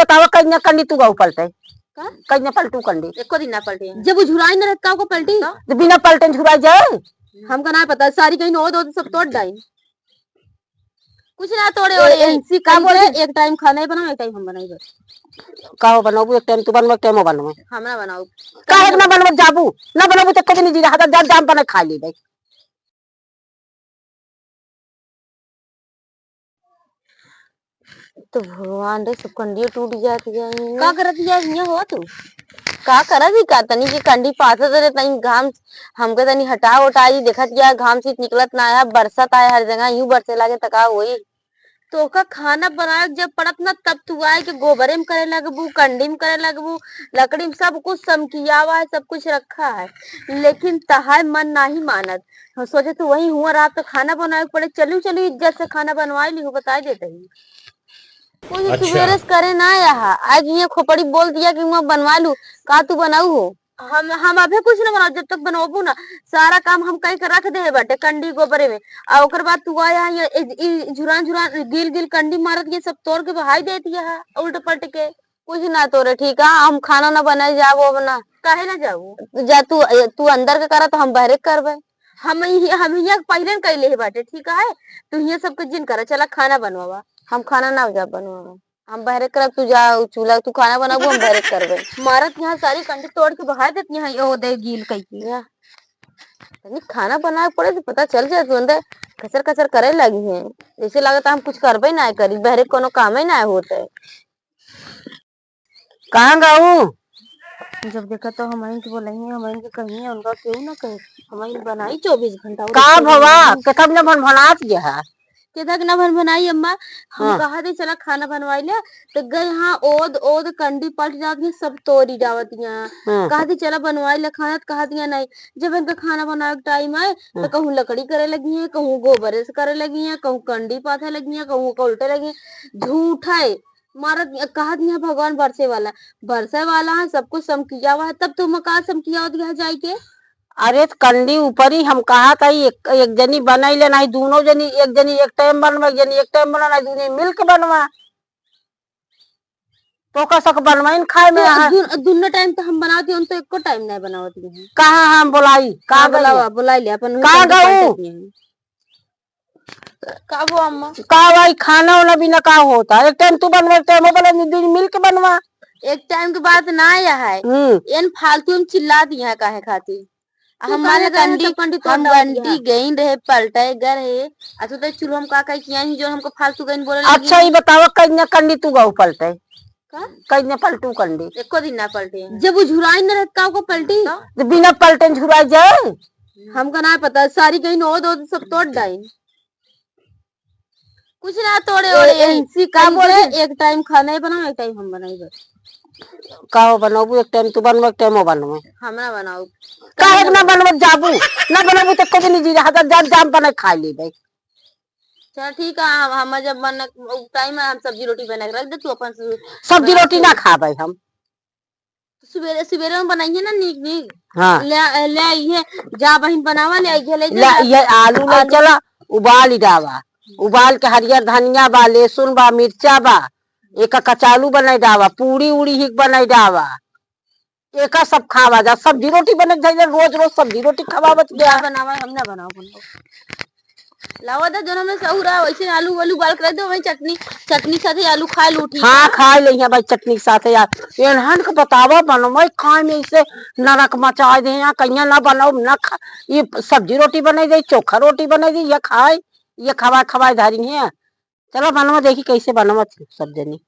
बतावा कहीं कंडी तू गाँव पलटे का कहीं पलटू कंडी एको दिन ना पलटी जब वो झुराई ना रहता को पलटी तो बिना पलटे झुरा जाए हमका ना पता सारी कहीं नौ दो सब तोड़ डाई कुछ ना तोड़े और एनसी का बोले एक टाइम खाना ही बनाओ एक टाइम हम बनाई का बनाबू एक टाइम तू बनवा एक टाइम बनवा हमरा बनाओ काहे ना बनवा जाबू ना बनाबू तो कभी नहीं जी हाथ जा जाम बना खा ली भाई तो भगवान रे सब कंडी टूट जाती है का करत है यहाँ हो तू का करत ही का तनी के कंडी पासत रे तनी घाम हमके तनी हटा उठाई देखत गया घाम से निकलत ना आया बरसात आया हर जगह यूं बरसे लागे तका होई तो का खाना बनाए जब पड़त ना तब तू आए के गोबरे में करे लगबू कंडी में करे लगबू लकड़ी में सब कुछ समकिया हुआ है सब कुछ रखा है लेकिन तहाय मन नहीं मानत सोचे तो वही हुआ रात तो खाना बनाए पड़े चलू चलू इज्जत से खाना बनवाई ली बता देते ही कुछ अच्छा। सुबेरे से करे ना यहाँ आज ये खोपड़ी बोल दिया कि मैं बनवा लू का तू बनाऊ हो हम अभी कुछ ना बनाओ जब तक बनवाबू ना सारा काम हम कहीं कर रख दे बाटे कंडी गोबरे में और ओकर बाद तू आया ये झुरान झुरान गिल गिल कंडी मारत ये सब तोड़ के बहाई देती है उल्ट पलट के कुछ ना तोरे ठीक है हम खाना ना बनाए जाबो बना काहे ना जाबू जा तू अंदर के करा तो हम बाहर करबे हम यहाँ पहले कैले ही बाटे ठीक है तू ये सब के जिन करा चला खाना बनवावा हम खाना ना जा बनवावा हम बहरे करब तू जा चूल्हा तू खाना बनाबू हम बहरे करबे मारत यहाँ सारी कंडी तोड़ के बहा देती यहाँ यो दे गील कई खाना बनाए पड़े तो पता चल जाए तू अंदर कचर कचर करे लगी है जैसे लगता हम कुछ करबे ना करी बहरे कोनो काम ही ना होता है कहाँ गाऊ जब देखा तो हमारी तो बोलेंगे हमारी तो कहीं उनका क्यों ना कहीं हमारी बनाई 24 घंटा का भवा कथम न बन बनात गया केतक ना बन बनाई अम्मा हम कहा थे चला खाना बनवाई ले तो गए हाँ ओद ओद कंडी पलट जाती है सब तोड़ी डावतियां कहा थी चला बनवाई ले खाना तो कहा दिया नहीं जब इनका खाना बनाने का टाइम आए तो कहूँ लकड़ी करे लगी है कहूँ गोबर से करे लगी है कहूँ कंडी पाथे लगी है कहूँ उल्टे लगी झूठ है मारत कहा दिया भगवान बरसे वाला है सब कुछ समकिया हुआ है तब तुम कहा समकिया हो जाए के अरे कंडी ऊपर ही हम कहा था एक जनी बनाई ले नहीं दोनों जनी एक जनी एक टाइम बनवा एक जनी एक टाइम बना नहीं दोनों मिल के बनवा तो का सक बनवाइन खाए में दोनों टाइम तो हम बनाती हूं तो एको टाइम नहीं बनावती है कहां हम बुलाई का बुलाई ले अपन का गऊ का वो अम्मा का भाई खाना वाला बिना का होता एक टाइम तू बनवा एक टाइम बोला मिल के बनवा एक टाइम के बाद ना आया है इन फालतू में चिल्ला दिया है काहे खातिर हमारे कंडी हम गंडी गई रहे पलटे गए रहे अच्छा तो चलो हम का किया जो हमको फालतू गई बोले अच्छा ये बतावा कहीं कंडी तू गाँव पलटे कहीं पलटू कंडी एको दिन ना पलटे जब वो झुराई न रहता को पलटी तो बिना पलटे झुरा जाए हमका ना पता सारी कहीं नौ दो सब तोड़ डाई कुछ ना तोड़े और एनसी का बोले एक टाइम खाना ही बनाओ एक टाइम हम बनाई बस का बनाबू एक टाइम तू बनवा एक टाइम बनवा हमरा बनाओ काहे ना बनवा जाबू ना बनाबू तो कभी नहीं जी हाथ जा जाम बना खा ली भाई चल ठीक है हम जब बन टाइम हम सब्जी रोटी बना के रख दे तू अपन सब्जी रोटी ना खा भाई हम सवेरे सवेरे में बनाइए ना नीक नीक हाँ ले आइए जा बहन बनावा ले आइए ले ये आलू ले चला उबाल डावा उबाल के हरियर धनिया बा लहसुन बा मिर्चा बा एक कचालू बनाई डावा पूरी उड़ी ही बनाई डावा एक सब खावा जा सब्जी रोटी बने जाए रोज रोज सब्जी रोटी खवावत गया बनावा हम ना बनाओ लावा दा जो हमें सहुरा वैसे आलू वालू बाल कर दो वही चटनी साथे आलू खा लू ठीक हाँ खा ले भाई चटनी साथे यार एनहन के बतावा बनवाई खाए में इसे नरक मचा दे यहाँ कहीं ना बनाओ ना खा ये सब्जी रोटी बनाई दे चोखा रोटी बनाई दे ये खाए ये खवा खवाए धारी है चलो बनवा देखी कैसे बनवा सब जनी